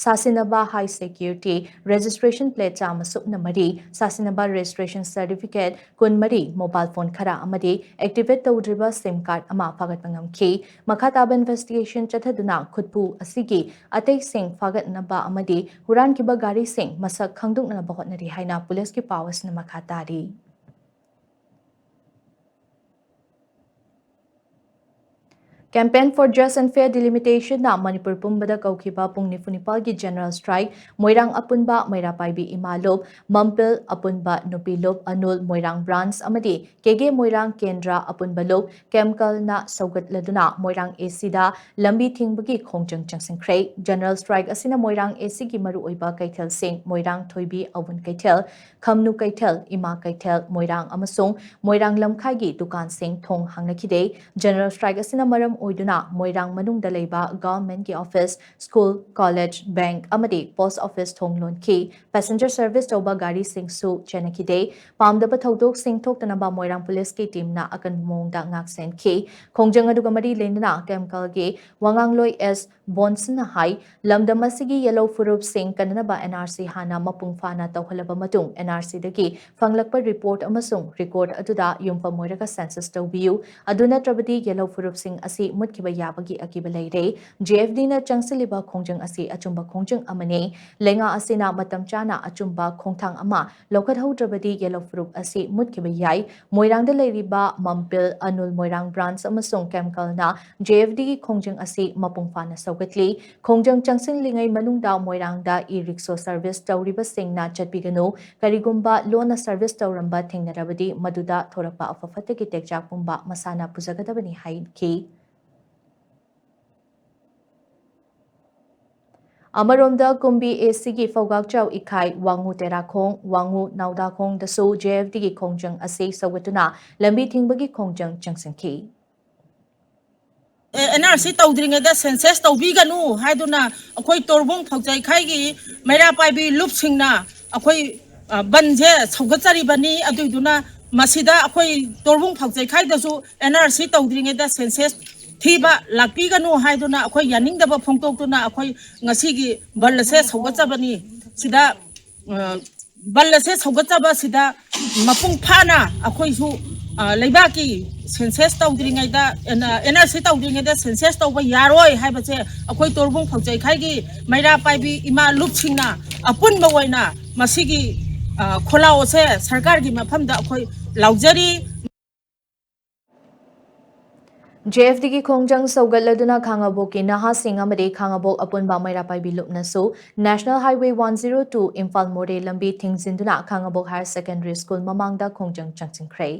Sasinaba High Security Registration Plate Chama Supna Mari Sasinaba Registration Certificate Kun Mari Mobile Phone Khara Amadi Activate Tawdriba SIM card ama fagat mangamki Makhataba investigation chathaduna khutpu asigi atei sing fagat naba amadi huran kiba gari sing masak khangduk na bahotnari haina police ki powers na makhatari Campaign for Just and Fair Delimitation na Manipur Pumbada Kaukiba Pung Nifunipalgi General Strike Moirang Apunba Moirapaibi Imalop Mampil Apunba Nupilop Anul Moirang Brands Amadi Kege Moirang Kendra Apunbalop Chemical na Saugat Laduna Moirang Acida Lambi Tingbagi Khongjang Changsingkre General Strike Asina Moirang AC Gi Maru Oiba Kaitel Singh Moirang Thoibi Avun Kaitel Khamnu Kaitel Ima Kaitel Moirang Amasung Moirang Lamkhai Gi Dukan Singh Thong Hangnakide General Strike Asina Maram ꯑꯣꯏꯗꯨꯅ ꯃꯣꯏꯔꯥꯡ ꯃꯅꯨꯡꯗ ꯂꯩꯕ ꯒꯚꯔꯟꯃꯦꯟꯠꯀꯤ office, school, college, bank ꯑꯃꯗꯤ post office ꯊꯣꯡ ꯂꯣꯟꯈꯤ꯫ Passenger service ꯇꯧꯕ ꯒꯥꯔꯤꯁꯤꯡꯁꯨ ꯆꯦꯟꯅꯈꯤꯗꯦ꯫ ꯄꯥꯝꯗꯕ ꯊꯧꯗꯣꯛꯁꯤꯡ ꯊꯣꯛꯇꯅꯕ ꯃꯣꯏꯔꯥꯡ ꯄꯨꯂꯤꯁꯀꯤ ꯇꯤꯝꯅ ꯑꯀꯟꯕ ꯃꯑꯣꯡꯗ ꯉꯥꯛꯁꯦꯟꯈꯤ꯫ ꯈꯣꯡꯖꯪ ꯑꯗꯨꯒ ꯃꯔꯤ ꯂꯩꯅꯅ ꯀꯦꯃꯤꯀꯦꯜꯒꯤ ꯋꯥꯉꯥꯡꯂꯣꯏ ꯑꯦꯁ ꯕꯣꯟꯁꯟꯅ ꯍꯥꯏ ꯂꯝꯗꯝ ꯑꯁꯤꯒꯤ ꯌꯦꯜꯂꯣ ꯐꯨꯔꯨꯞꯁꯤꯡ ꯀꯟꯅꯅꯕ NRC ꯍꯥꯟꯅ ꯃꯄꯨꯡ ꯐꯥꯅ ꯇꯧꯍꯜꯂꯕ ꯃꯇꯨꯡ NRCꯗꯒꯤ ꯐꯪꯂꯛꯄ ꯔꯤꯄꯣꯔꯠ ꯑꯃꯁꯨꯡ ꯔꯦꯀꯣꯔꯗ ꯑꯗꯨꯗ ꯌꯨꯝꯐꯝ ꯑꯣꯏꯔꯒ ꯁꯦꯟꯁꯁ ꯇꯧꯕꯤꯌꯨ꯫ ꯑꯗꯨ ꯅꯠꯇ꯭ꯔꯕꯗꯤ ꯌꯦꯜꯂꯣ ꯐꯨꯔꯨꯞꯁꯤꯡ ꯑꯁꯤ ꯃꯨꯠꯈꯤꯕ ꯌꯥꯕꯒꯤ ꯑꯀꯤꯕ ꯂꯩꯔꯦ꯫ JFDꯅ ꯆꯪꯁꯤꯜꯂꯤꯕ ꯈꯣꯡꯖꯪ ꯑꯁꯤ ꯑꯆꯨꯝꯕ ꯈꯣꯡꯖꯪ ꯑꯃꯅꯤ꯫ ꯂꯩꯉꯥꯛ ꯑꯁꯤꯅ ꯃꯇꯝ ꯆꯥꯅ ꯑꯆꯨꯝꯕ ꯈꯣꯡꯊꯥꯡ ꯑꯃ ꯂꯧꯈꯠꯍꯧꯗ꯭ꯔꯕꯗꯤ ꯌꯦꯜꯂꯣ ꯐꯨꯔꯨꯞ ꯑꯁꯤ ꯃꯨꯠꯈꯤꯕ ꯌꯥꯏ꯫ ꯃꯣꯏꯔꯥꯡꯗ ꯂꯩꯔꯤꯕ ꯃꯝꯄꯤꯜ, ꯑꯅꯨꯜ ꯃꯣꯏꯔꯥꯡ ꯕ꯭ꯔꯥꯟꯆ ꯑꯃꯁꯨꯡ ꯀꯦꯃꯤꯀꯦꯜꯅ JFDꯒꯤ ꯈꯣꯡꯖꯪ ꯑꯁꯤ ꯃꯄꯨꯡ ꯐꯥꯅ ꯁꯧꯒꯠꯂꯤ꯫ ꯈꯣꯡꯖꯪ ꯆꯪꯁꯤꯜꯂꯤꯉꯩ ꯃꯅꯨꯡꯗ ꯃꯣꯏꯔꯥꯡꯗ ꯏ-ꯔꯤꯛꯁꯣ ꯁꯔꯚꯤꯁ ꯇꯧꯔꯤꯕꯁꯤꯡꯅ ꯆꯠꯄꯤꯒꯅꯨ꯫ ꯀꯔꯤꯒꯨꯝꯕ ꯂꯣꯟꯅ ꯁꯔꯚꯤꯁ ꯇꯧꯔꯝꯕ ꯊꯦꯡꯅꯔꯕꯗꯤ ꯃꯗꯨꯗ ꯊꯣꯔꯛꯄ ꯑꯐ-ꯐꯠꯇꯒꯤ ꯇꯦꯛꯆꯥꯛ ꯄꯨꯝꯕ ꯃꯁꯥꯅ ꯄꯨꯖꯒꯗꯕꯅꯤ ꯍꯥꯏꯈꯤ꯫ ꯑꯃꯔꯣꯝꯗ ꯀꯨꯝꯕꯤ ACꯒꯤ ꯐꯧꯒꯥꯛꯆꯥꯎ ꯏꯈꯥꯏ, ꯋꯥꯡꯉꯨ ꯇꯦꯔꯥꯈꯣꯡ, ꯋꯥꯡꯉꯨ ꯅꯥꯎꯗꯥꯈꯣꯡꯗꯁꯨ JFDꯒꯤ ꯈꯣꯡꯖꯪ ꯑꯁꯤ ꯁꯧꯒꯠꯇꯨꯅ ꯂꯝꯕꯤ ꯊꯤꯡꯕꯒꯤ ꯈꯣꯡꯖꯪ ꯆꯪꯁꯤꯟꯈꯤ꯫ NRC ꯇꯧꯗ꯭ꯔꯤꯉꯩꯗ ꯁꯦꯟꯁꯁ ꯇꯧꯕꯤꯒꯅꯨ ꯍꯥꯏꯗꯨꯅ ꯑꯩꯈꯣꯏ ꯇꯣꯔꯕꯨꯡ ꯐꯧꯖꯩꯈꯥꯏꯒꯤ ꯃꯩꯔꯥ ꯄꯥꯏꯕꯤ ꯂꯨꯞꯁꯤꯡꯅ ꯑꯩꯈꯣꯏ ꯕꯟꯁꯦ ꯁꯧꯒꯠꯆꯔꯤꯕꯅꯤ꯫ ꯑꯗꯨꯏꯗꯨꯅ ꯃꯁꯤꯗ ꯑꯩꯈꯣꯏ ꯇꯣꯔꯕꯨꯡ ꯐꯧꯖꯩꯈꯥꯏꯗꯁꯨ NRC ꯇꯧꯗ꯭ꯔꯤꯉꯩꯗ ꯁꯦꯟꯁꯁ ꯊꯤꯕ ꯂꯥꯛꯄꯤꯒꯅꯨ ꯍꯥꯏꯗꯨꯅ ꯑꯩꯈꯣꯏ ꯌꯥꯅꯤꯡꯗꯕ ꯐꯣꯡꯗꯣꯛꯇꯨꯅ ꯑꯩꯈꯣꯏ ꯉꯁꯤꯒꯤ ꯕꯟ ꯑꯁꯦ ꯁꯧꯒꯠꯆꯕꯅꯤ꯫ ꯁꯤꯗ ꯕꯟ ꯑꯁꯦ ꯁꯧꯒꯠꯆꯕꯁꯤꯗ ꯃꯄꯨꯡ ꯐꯥꯅ ꯑꯩꯈꯣꯏꯁꯨ ꯂꯩꯕꯥꯛꯀꯤ ꯁꯦꯟꯁꯁ ꯇꯧꯗ꯭ꯔꯤꯉꯩꯗ NRC ꯇꯧꯗ꯭ꯔꯤꯉꯩꯗ ꯁꯦꯟꯁꯁ ꯇꯧꯕ ꯌꯥꯔꯣꯏ ꯍꯥꯏꯕꯁꯦ ꯑꯩꯈꯣꯏ ꯇꯣꯔꯕꯨꯡ ꯐꯧꯖꯩꯈꯥꯏꯒꯤ ꯃꯩꯔꯥ ꯄꯥꯏꯕꯤ ꯏꯃꯥ ꯂꯨꯞꯁꯤꯡꯅ ꯑꯄꯨꯟꯕ ꯑꯣꯏꯅ ꯃꯁꯤꯒꯤ ꯈꯣꯜꯂꯥꯎ ꯑꯁꯦ ꯁꯔꯀꯥꯔꯒꯤ ꯃꯐꯝꯗ ꯑꯩꯈꯣꯏ ꯂꯥꯎꯖꯔꯤ꯫ JFDꯒꯤ ꯈꯣꯡꯖꯪ ꯁꯧꯒꯠꯂꯗꯨꯅ ꯈꯥꯡꯉꯕꯣꯛꯀꯤ ꯅꯍꯥꯁꯤꯡ ꯑꯃꯗꯤ ꯈꯥꯡꯉꯕꯣꯛ ꯑꯄꯨꯟꯕ ꯃꯩꯔꯥꯄꯥꯏꯕꯤ ꯂꯨꯞꯅꯁꯨ ꯅꯦꯁꯅꯦꯜ ꯍꯥꯏꯋꯦ 102 ꯏꯝꯐꯥꯜ ꯃꯣꯔꯦ ꯂꯝꯕꯤ ꯊꯤꯡꯖꯤꯟꯗꯨꯅ ꯈꯥꯡꯉꯕꯣꯛ ꯍꯥꯌꯔ ꯁꯦꯀꯦꯟꯗꯔꯤ ꯁ꯭ꯀꯨꯜ ꯃꯃꯥꯡꯗ ꯈꯣꯡꯖꯪ ꯆꯪꯁꯤꯟꯈ꯭ꯔꯦ꯫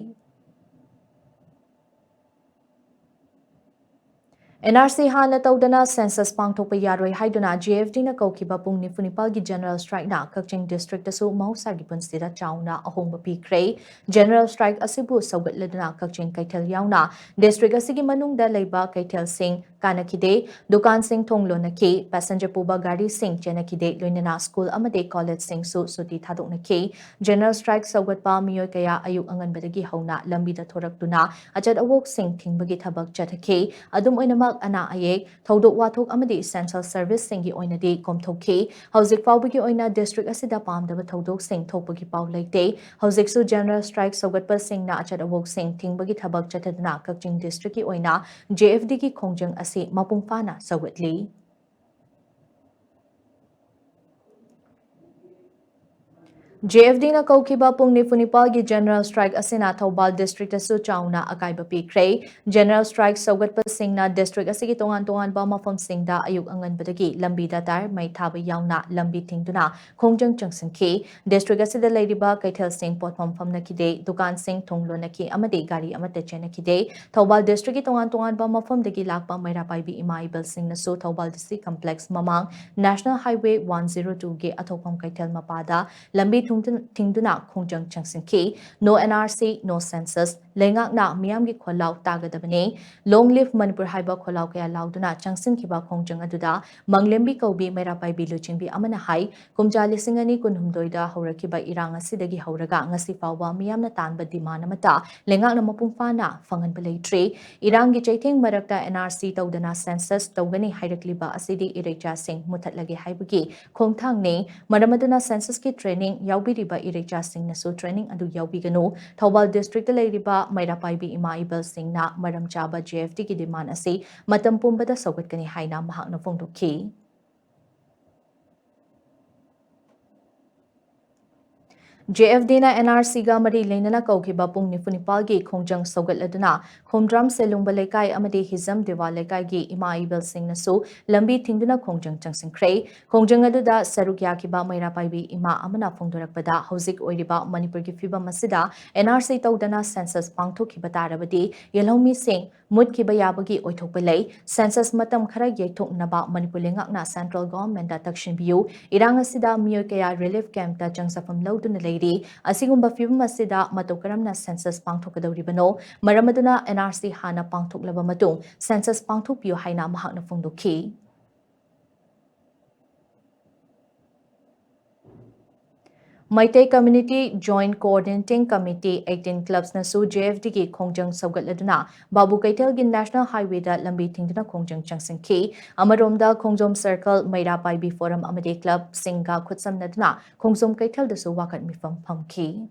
NRC ꯍꯥꯟꯅ ꯇꯧꯗꯅ ꯁꯦꯟꯁꯁ ꯄꯥꯡꯊꯣꯛꯄ ꯌꯥꯔꯣꯏ ꯍꯥꯏꯗꯨꯅ JFDꯅ ꯀꯧꯈꯤꯕ ꯄꯨꯡ 94ꯒꯤ ꯖꯦꯅꯔꯦꯜ ꯁ꯭ꯇ꯭ꯔꯥꯏꯛꯅ ꯀꯛꯆꯤꯡ ꯗꯤꯁꯇ꯭ꯔꯤꯛꯇꯁꯨ ꯃꯍꯧꯁꯥꯒꯤ ꯄꯨꯟꯁꯤꯗ ꯆꯥꯎꯅ ꯑꯍꯣꯡꯕ ꯄꯤꯈ꯭ꯔꯦ꯫ ꯖꯦꯅꯔꯦꯜ ꯁ꯭ꯇ꯭ꯔꯥꯏꯛ ꯑꯁꯤꯕꯨ ꯁꯧꯒꯠꯂꯗꯨꯅ ꯀꯛꯆꯤꯡ ꯀꯩꯊꯦꯜ ꯌꯥꯎꯅ ꯗꯤꯁꯇ꯭ꯔꯤꯛ ꯑꯁꯤꯒꯤ ꯃꯅꯨꯡꯗ ꯂꯩꯕ ꯀꯩꯊꯦꯜꯁꯤꯡ ꯀꯥꯟꯅꯈꯤꯗꯦ, ꯗꯨꯀꯥꯟꯁꯤꯡ ꯊꯣꯡ ꯂꯣꯟꯅꯈꯤ, ꯄꯦꯁꯦꯟꯖꯔ ꯄꯨꯕ ꯒꯥꯔꯤꯁꯤꯡ ꯆꯦꯟꯅꯈꯤꯗꯦ, ꯂꯣꯏꯅꯅ ꯁ꯭ꯀꯨꯜ ꯑꯃꯗꯤ ꯀꯣꯂꯦꯖꯁꯤꯡꯁꯨ ꯁꯨꯇꯤ ꯊꯥꯗꯣꯛꯅꯈꯤ꯫ ꯖꯦꯅꯔꯦल ꯁ꯭ꯇ꯭ꯔꯥꯏꯛ ꯁꯧꯒꯠꯄ ꯃꯤꯑꯣꯏ ꯀꯌꯥ ꯑꯌꯨꯛ ꯑꯉꯟꯕꯗꯒꯤ ꯍꯧꯅ ꯂꯝꯕꯤꯗ ꯊꯣꯔꯛꯇꯨꯅ ꯑꯆꯠ ꯑꯋꯣꯛꯁꯤꯡ ꯊꯤꯡꯕꯒꯤ ꯊꯕꯛ ꯆꯠꯊꯈꯤ꯫ ꯑꯗꯨꯝ ꯑꯣꯏꯅꯃꯛ ꯑꯅꯥ ꯑꯌꯦꯛ, ꯊꯧꯗꯣꯛ ꯋꯥꯊꯣꯛ ꯑꯃꯗꯤ ꯏꯁꯦꯟꯁꯤꯌꯦꯜ ꯁꯔꯚꯤꯁꯁꯤꯡꯒꯤ ꯑꯣꯏꯅꯗꯤ ꯀꯣꯝꯊꯣꯛꯈꯤ꯫ ꯍꯧꯖꯤꯛ ꯐꯥꯎꯕꯒꯤ ꯑꯣꯏꯅ ꯗꯤꯁꯇ꯭ꯔꯤꯛ ꯑꯁꯤꯗ ꯄꯥꯝꯗꯕ ꯊꯧꯗꯣꯛꯁꯤꯡ ꯊꯣꯛꯄꯒꯤ ꯄꯥꯎ ꯂꯩꯇꯦ꯫ ꯍꯧꯖꯤꯛꯁꯨ ꯖꯦꯅꯔꯦꯜ ꯁ꯭ꯇ꯭ꯔꯥꯏꯛ ꯁꯧꯒꯠꯄꯁꯤꯡꯅ ꯑꯆꯠ ꯑꯋꯣꯛꯁꯤꯡ ꯊꯤꯡꯕꯒꯤ ꯊꯕꯛ ꯆꯠꯊꯗꯨꯅ ꯀꯛꯆꯤꯡ ꯗꯤꯁꯇ꯭ꯔꯤꯛꯀꯤ ꯑꯣꯏꯅ JFDꯒꯤ ꯈꯣꯡꯖꯪ ꯑꯁꯤ ꯃꯄꯨꯡ ꯐꯥꯅ ꯁꯧꯒꯠꯂꯤ꯫ JFDꯅ ꯀꯧꯈꯤꯕ ꯄꯨꯡ 94ꯒꯤ ꯖꯦꯅꯔꯦꯜ ꯁ꯭ꯇ꯭ꯔꯥꯏꯛ ꯑꯁꯤꯅ ꯊꯧꯕꯥꯜ ꯗꯤꯁꯇ꯭ꯔꯤꯛꯇꯁꯨ ꯆꯥꯎꯅ ꯑꯀꯥꯏꯕ ꯄꯤꯈ꯭ꯔꯦ꯫ ꯖꯦꯅꯔꯦꯜ ꯁ꯭ꯇ꯭ꯔꯥꯏꯛ ꯁꯧꯒꯠꯄꯁꯤꯡꯅ ꯗꯤꯁꯇ꯭ꯔꯤꯛ ꯑꯁꯤꯒꯤ ꯇꯣꯉꯥꯟ-ꯇꯣꯉꯥꯟꯕ ꯃꯐꯝꯁꯤꯡꯗ ꯑꯌꯨꯛ ꯑꯉꯟꯕꯗꯒꯤ ꯂꯝꯕꯤꯗ ꯇꯥꯌꯔ ꯃꯩ ꯊꯥꯕ ꯌꯥꯎꯅ ꯂꯝꯕꯤ ꯊꯤꯡꯗꯨꯅ ꯈꯣꯡꯖꯪ ꯆꯪꯁꯤꯟꯈꯤ꯫ ꯗꯤꯁꯇ꯭ꯔꯤꯛ ꯑꯁꯤꯗ ꯂꯩꯔꯤꯕ ꯀꯩꯊꯦꯜꯁꯤꯡ ꯄꯣꯠꯐꯝ ꯐꯝꯅꯈꯤꯗꯦ, ꯗꯨꯀꯥꯟꯁꯤꯡ ꯊꯣꯡ ꯂꯣꯟꯅꯈꯤ ꯑꯃꯗꯤ ꯒꯥꯔꯤ ꯑꯃꯠꯇ ꯆꯦꯟꯅꯈꯤꯗꯦ꯫ ꯊꯧꯕꯥꯜ ꯗꯤꯁꯇ꯭ꯔꯤꯛꯀꯤ ꯇꯣꯉꯥꯟ-ꯇꯣꯉꯥꯟꯕ ꯃꯐꯝꯗꯒꯤ ꯂꯥꯛꯄ ꯃꯩꯔꯥ ꯄꯥꯏꯕꯤ ꯏꯃꯥ ꯏꯕꯦꯜꯁꯤꯡꯅꯁꯨ ꯊꯧꯕꯥꯜ ꯗꯤꯁꯇ꯭ꯔꯤꯛ ꯀꯝꯄ꯭ꯂꯦꯛꯁ ꯃꯃꯥꯡ ꯅꯦꯁꯅꯦꯜ ꯍꯥꯏꯋꯦ 102ꯒꯤ ꯑꯊꯣꯛꯐꯝ ꯀꯩꯊꯦꯜ ꯃꯄꯥꯗ ꯂꯝꯕꯤ ꯊꯤꯡꯗꯨꯅ ꯈꯣꯡꯖꯪ ꯆꯪꯁꯤꯟꯈꯤ꯫ ꯅꯣ NRC, ꯅꯣ ꯁꯦꯟꯁꯁ, ꯂꯩꯉꯥꯛꯅ ꯃꯤꯌꯥꯝꯒꯤ ꯈꯣꯜꯂꯥꯎ ꯇꯥꯒꯗꯕꯅꯤ꯫ ꯂꯣꯡ ꯂꯤꯚ ꯃꯅꯤꯄꯨꯔ ꯍꯥꯏꯕ ꯈꯣꯜꯂꯥꯎ ꯀꯌꯥ ꯂꯥꯎꯗꯨꯅ ꯆꯪꯁꯤꯟꯈꯤꯕ ꯈꯣꯡꯖꯪ ꯑꯗꯨꯗ ꯃꯪꯂꯦꯝꯕꯤ ꯀꯧꯕꯤ ꯃꯩꯔꯥ ꯄꯥꯏꯕꯤ ꯂꯨꯆꯤꯡꯕꯤ ꯑꯃꯅ ꯍꯥꯏ ꯀꯨꯝꯖꯥ 2016ꯗ ꯍꯧꯔꯛꯈꯤꯕ ꯏꯔꯥꯡ ꯑꯁꯤꯗꯒꯤ ꯍꯧꯔꯒ ꯉꯁꯤ ꯐꯥꯎꯕ ꯃꯤꯌꯥꯝꯅ तानꯕ ꯗꯤꯃꯥꯟ ꯑꯃꯠꯇ ꯂꯩꯉꯥꯛꯅ ꯃꯄꯨꯡ ꯐꯥꯅ ꯐꯪꯍꯟꯕ ꯂꯩꯇ꯭ꯔꯤ꯫ ꯏꯔꯥꯡꯒꯤ ꯆꯩꯊꯦꯡ ꯃꯔꯛꯇ NRC ꯇꯧꯗꯅ ꯁꯦꯟꯁꯁ ꯇꯧꯒꯅꯤ ꯍꯥꯏꯔꯛꯂꯤꯕ ꯑꯁꯤꯗꯤ ꯏꯔꯩꯆꯥꯁꯤꯡ ꯃꯨꯠꯊꯠꯂꯒꯦ ꯍꯥꯏꯕꯒꯤ ꯈꯣꯡꯊꯥꯡꯅꯤ꯫ ꯃꯔꯝ ꯑꯗꯨꯅ ꯁꯦꯟꯁꯁꯀꯤ ꯇ꯭ꯔꯦꯅꯤꯡ ꯌꯥꯎꯕꯤꯔꯤꯕ ꯏꯔꯩꯆꯥꯁꯤꯡꯅꯁꯨ ꯇ꯭ꯔꯦꯅꯤꯡ ꯑꯗꯨ ꯌꯥꯎꯕꯤꯒꯅꯨ꯫ ꯊꯧꯕꯥꯜ ꯗꯤꯁꯇ꯭ꯔꯤꯛꯇ ꯂꯩꯔꯤꯕ ꯃꯩꯔꯥ ꯄꯥꯏꯕꯤ ꯏꯃꯥ ꯏꯕꯦꯜꯁꯤꯡꯅ ꯃꯔꯝ ꯆꯥꯕ JFDꯒꯤ ꯗꯤꯃꯥꯟ ꯑꯁꯤ ꯃꯇꯝ ꯄꯨꯝꯕꯗ ꯁꯧꯒꯠꯀꯅꯤ ꯍꯥꯏꯅ ꯃꯍꯥꯛꯅ ꯐꯣꯡꯗꯣꯛꯈꯤ꯫ JFDꯅ NRCꯒ ꯃꯔꯤ ꯂꯩꯅꯅ ꯀꯧꯈꯤꯕ ꯄꯨꯡ 94ꯒꯤ ꯈꯣꯡꯖꯪ ꯁꯧꯒꯠꯂꯗꯨꯅ ꯈꯣꯝꯗ꯭ꯔꯥꯝ ꯁꯦꯂꯨꯡꯕ ꯂꯩꯀꯥꯏ ꯑꯃꯗꯤ ꯍꯤꯖꯝ ꯗꯤꯋꯥ ꯂꯩꯀꯥꯏꯒꯤ ꯏꯃꯥ ꯏꯕꯦꯜꯁꯤꯡꯅꯁꯨ ꯂꯝꯕꯤ ꯊꯤꯡꯗꯨꯅ ꯈꯣꯡꯖꯪ ꯆꯪꯁꯤꯟꯈ꯭ꯔꯦ꯫ ꯈꯣꯡꯖꯪ ꯑꯗꯨꯗ ꯁꯔꯨꯛ ꯌꯥꯈꯤꯕ ꯃꯩꯔꯥ ꯄꯥꯏꯕꯤ ꯏꯃꯥ ꯑꯃꯅ ꯐꯣꯡꯗꯣꯔꯛꯄꯗ ꯍꯧꯖꯤꯛ ꯑꯣꯏꯔꯤꯕ ꯃꯅꯤꯄꯨꯔꯒꯤ ꯐꯤꯚꯝ ꯑꯁꯤꯗ NRC ꯇꯧꯗꯅ ꯁꯦꯟꯁꯁ ꯄꯥꯡꯊꯣꯛꯈꯤꯕ ꯇꯥꯔꯕꯗꯤ ꯌꯦꯜꯍꯧꯃꯤꯁꯤꯡ ꯃꯨꯠꯈꯤꯕ ꯌꯥꯕꯒꯤ ꯑꯣꯏꯊꯣꯛꯄ ꯂꯩ ꯁꯦꯟꯁꯁ ꯃꯇꯝ ꯈꯔ ꯌꯩꯊꯣꯛꯅꯕ ꯃꯅꯤꯄꯨꯔ ꯂꯩꯉꯥꯛꯅ ꯁꯦꯟꯇ꯭ꯔꯦꯜ ꯒꯚꯔꯟꯃꯦꯟꯠꯇ ꯇꯛꯁꯤꯟꯕꯤꯌꯨ ꯏꯔꯥꯡ ꯑꯁꯤꯗ ꯃꯤꯑꯣꯏ ꯀꯌꯥ ꯔꯤꯂꯤꯐ ꯀꯦꯝꯞꯇ ꯆꯪꯁꯐꯝ ꯂꯧꯗꯨꯅ ꯂꯩꯔꯤ ꯑꯁꯤꯒꯨꯝꯕ ꯐꯤꯚꯝ ꯑꯁꯤꯗ ꯃꯇꯧ ꯀꯔꯝꯅ ꯁꯦꯟꯁꯁ ꯄꯥꯡꯊꯣꯛꯀꯗꯧꯔꯤꯕꯅꯣ ꯃꯔꯝ ꯑꯗꯨꯅ NRC ꯍꯥꯟꯅ ꯄꯥꯡꯊꯣꯛꯂꯕ ꯃꯇꯨꯡ ꯁꯦꯟꯁꯁ ꯄꯥꯡꯊꯣꯛꯄꯤꯌꯨ ꯍꯥꯏꯅ ꯃꯍꯥꯛꯅ ꯐꯣꯡꯗꯣꯛꯈꯤ Maitai Community Joint Coordinating Committee 18 Clubs Nasu JFD ki Khongjang Saugatladuna Babu Kaitel gi National Highway da lambi thingduna Khongjang Changsinki Amaromda Khongjom Circle Maira Paibi Forum Amade Club Singa Khutsamnaduna Khongjom Kaitel da su wakat mifam phamki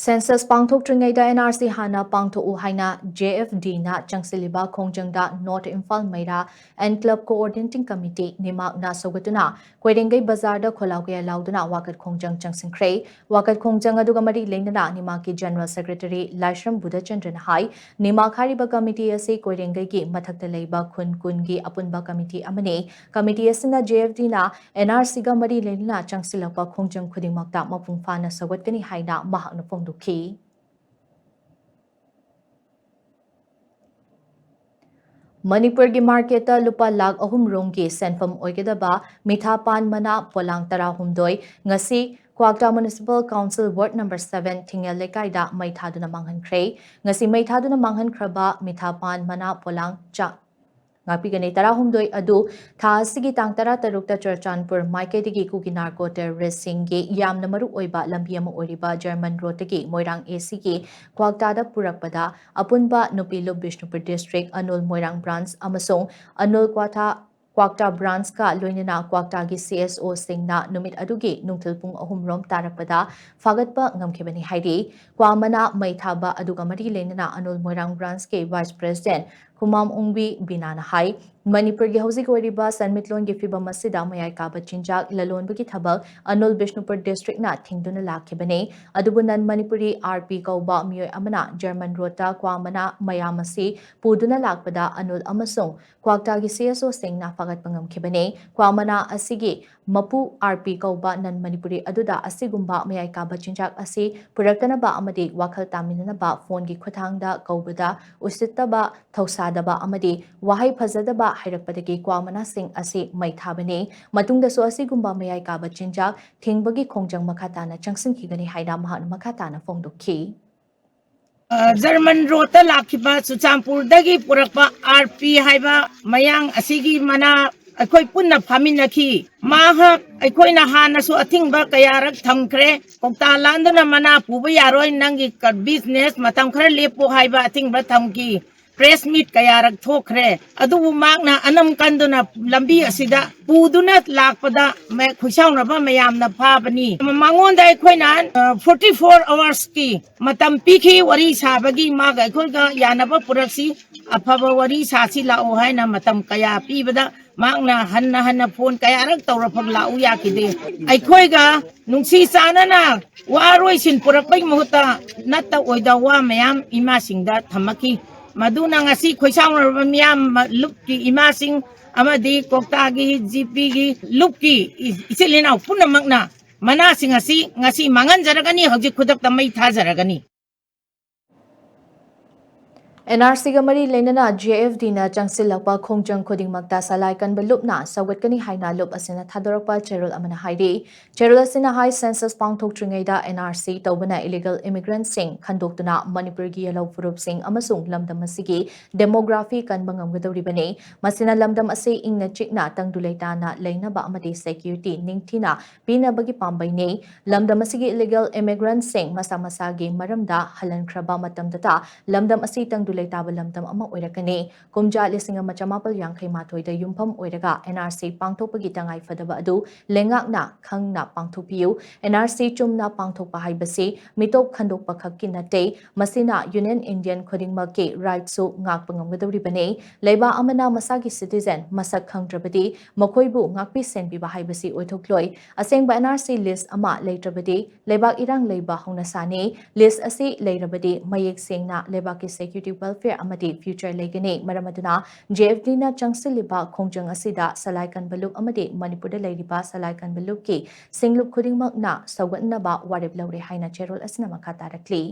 Census pangthoktringaida NRC hana pangthoku haina JFD na changsiliba khongjangda North Imphal Maira and Club Coordinating Committee nimak na sogatuna Kwerengai Bazar da Kholawge lauduna wakat khongjang changsingkhrei wakat khongjang aduga mari leinana nimaki General Secretary Laishram Budachandran hai nimak hariba committee ase Kwerengai gi mathakta leiba khun kungi apunba committee amane committee asina JFD na NRC ga mari leinana changsilapa khongjang khudingmakta mapung phana sogatkani haina mahakna Dukhi. Manipur gi market lupa lag ahum rongi senfam oigedaba mithapan mana polang tara humdoi ngasi Kwakta Municipal Council Ward Number 7 Thingel Lekaida maithaduna manghankrei ngasi maithaduna manghankraba mithapan mana polang cha Ngapigani tarahumdoi adu tha asigi tang tara tarukta Churchanpur Maiketigi Kuki Narco Terrorist Singgi yamna maru oiba lambi ama oriba German Rotagi Moirang AC ki Kwakta da purakpada apunba Nupilu Bishnupur District Anul Moirang Branch amasong Anul Kwakta Branch ka loinana Kwakta gi CSO Singna numit adugi nungthilpung ahumrom tarakpada fagatpa ngamkhebani hairi kwamana maithaba aduga mari leinana Anul Moirang Branch ke Vice President Kumam Ungbi Binana Hai Manipur gi hausi koriba sanmitlon gi fiba masida mayai kaba chinjak lalon bagi thabak Anul Bishnupur District na thingduna lakhibane adubunan Manipuri RP kauba mioi amana German Rota kwamana mayamasi puduna lakpada Anul amasong Kwakta gi CSO Singna fagat pangam khibane kwamana asigi mapu RP kauba nan Manipuri aduda asigumba mayai kaba chinjak asi puraktana ba amadi wakhal taminana ba phone gi khuthangda kaubada usittaba thausadaba amadi wahai phazadaba Hairakpadagi kwamana sing asi maithabane matungdasu asigumba mayai kaba chinjak thingbagi khongjang makhatana changsinkhigani haina mahana makhatana fongdokhi German Rota Lakiba Suchampur Dagi Purapa RP Haiba Mayang Asigi Mana Akoi Punna Paminaki Maha Akoina Hanasu Atingba Kayarak Thamkre Kokta Landana Mana Puba Yaroi Nangi business Matamkre Lepo Haiba Atingba Thamki press meet kayarak thokre adubu magna anam kanduna lambi asida puduna lakpada me khusauna ba mayamna phabani mangonda khoina 44 hours ki matam pikhi wari sabagi maga khoiga yanaba puraksi afaba wari sasi lao haina matam kaya pibada magna hanna phone kayarak tawrafak lau yakide ai khoiga nungsi sanana waroi sin purakpai muhuta natta oida wa mayam ima singda thamaki Maduna ngasi khoisang miyam lupki imasing amadi koktagi GP gi lupki isilina punamagna manasing ngasi mangan jaragani hojik khudak tamai tha jaragani NRC ga mari leinana JFD na changsilakpa khongjang khodingmakta salai kanba lupna saugatkani haina lup asina thadorakpa cherul amana hairi cherul asina hai census pangthoktringaida NRC tawbana illegal immigrants sing khandoktuna Manipur gi yalo furup sing amasung lamdam asigi demography kanba ngamgadoribane masina lamdam ase ingna chikna tangduleita na leinaba amadi security ningthina pina bagi pambai nei lamdam asigi illegal immigrants sing masa gi maramda halankraba matamdata lamdam asi tangdu Taba lamdam ama oirakani kumja lisinga machamapal yangkai mathoida yumpham oiraga NRC pangthokpagi tangai fadaba adu lengakna khangna pangthopiu NRC chumna pangthokpa haibasi mitop khandokpa khakki nate masina Union Indian khodingmakki right so ngakpa ngamgadoribane leiba amana masagi citizen masak khangdrabadi makhoibu ngakpi senbiba haibasi oithokloi asengba NRC list ama leitrabadi leibak irang leiba hongna sani list asi leirabadi mayek sengna leibaki security welfare amadi future legane maramaduna JFD na changsiliba khongjang asida salaikan baluk amadi Manipur leiriba salaikan baluk ki singlup khudingmak na saugatnaba warib laure haina cherol asina makha tarakli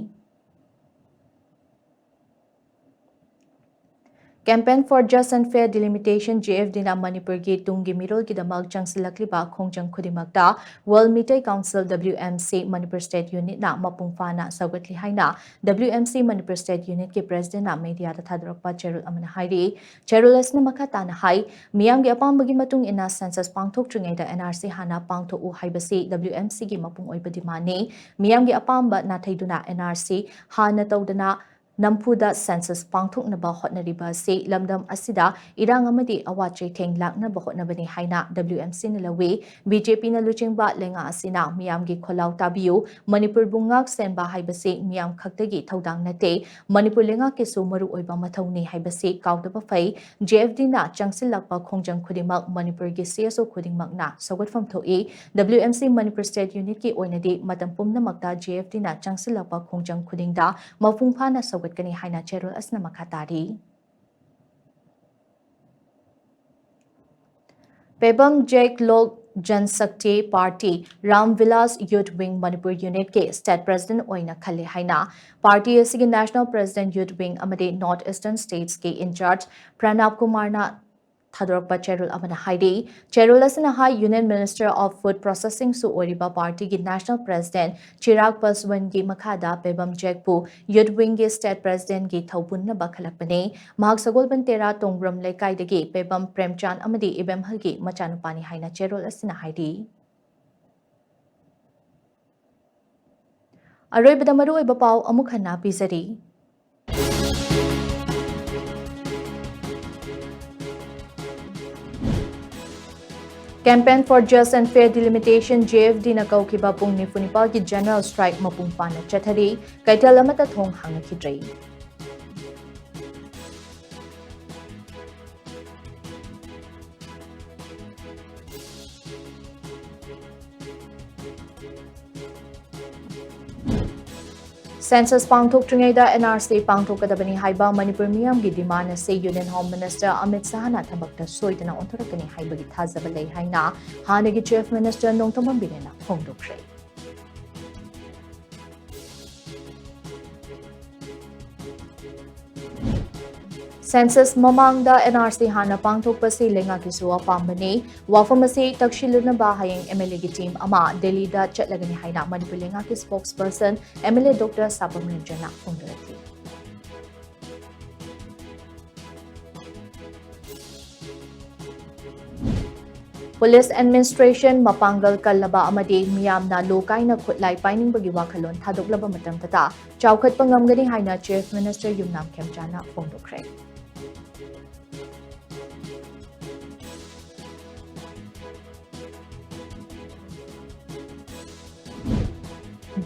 Campaign for Just and Fair Delimitation JFD na Manipur gi tungi mirol ki damak changsilakliba khongjang khudimakta World Meeting Council WMC Manipur State Unit na mapungfa na sagatli haina WMC Manipur State Unit ki President na media da thadrakpa Cherul amana hairi Cherul asna makata na hai miyam gi apambagi matung ina census pangthok tringai da NRC hana pangthok u haibasi WMC gi mapung oibadi mane miyam gi apamba na thaiduna NRC hana tawdana Nampuda census pangthok na ba hotnariba se lamdam asida irang amadi awachai theng lakna ba hotnabani haina WMC na lawe BJP na luchingba lenga asina miyam gi kholau tabiu Manipur bungak senba haibase miyam khaktagi thodang nate Manipur lenga ke so maru oiba mathauni haibase kaudaba fai JFD na changsil lakpa khongjang khudimak Manipur gi CSO khudingmak na sogatfam thoi WMC Manipur State Unit ki oinadi matam pumna makta JFD na changsil lakpa khongjang khudingda mafungpha na kani haina Cherul asna makatari Pebam Jake Lok Jan Sakti Party Ram Vilas Youth Wing Manipur Unit ke State President oina khale haina Party asigi National President Youth Wing amade North Eastern States ke in charge Pranab Kumar na Thadorpa Cherul amana haidi Cherul asna hai Union Minister of Food Processing su oriba party gi National President Chirag Paswan gi makhada Pebam Jekpu Youth Wing gi State President gi thopun na bakhalakpane mahak sagol bantera tongbram lekai dagi Pebam Premchan amadi Ibem halgi machanupani haina Cherul asna haidi Aroi badamaru oiba pau amuk hana pizari Campaign for Just and Fair Delimitation JFD na kaukiba pung nifunipal ki General Strike mapungpa na chathari kaital amata thong hangakidrei Census pangthok tringaida NRC pangthok kadabani haiba Manipur miyam gi demand se Union Home Minister Amit Sahana thabakta soidana onthorakani haibagi thazaba lei haina hanagi Chief Minister Nongtomam Binena phongdokre Census mamangda NRC hana pangthok pasi lenga ki suwa pambani wafamasi takshiluna ba hayeng MLA gi team ama Delhi da chatlagani haina Manipur lenga ki spokesperson MLA Dr. Sapam Ranjana phongdorati Police Administration mapangal kallaba amadi miyamna lokaina khutlai paining bagi wakhalon thadoklaba matam tata chawkhat pangamgani haina Chief Minister Yumnam Khemchana phongdokre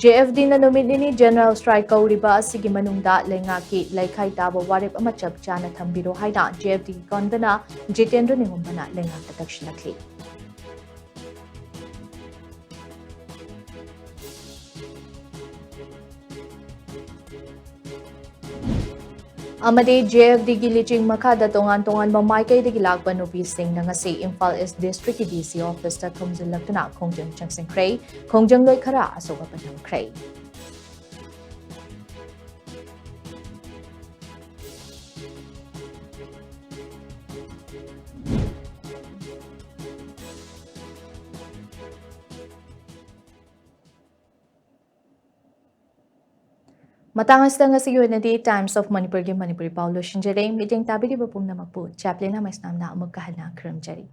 JFD na nominee General Strike kauriba asigi manungda lenga ki laikhai taba warip ama chap chana thambiro haina JFD kondana Jitendra Ningumbana lenga tatakshilakli Amade JFD gi liching makada tongan mamai kai de gilakba nupi sing na ngasi Imphal East District DC office ta thomjilakna khongjang changsing khrei khongjang loi khara asoga panam khrei Matang asda nga sa UND Times of Manipur gi Manipuri Paulo Shinjare meeting tabi di bapum na magpu chaplain na mais nam na magkahal na kramjari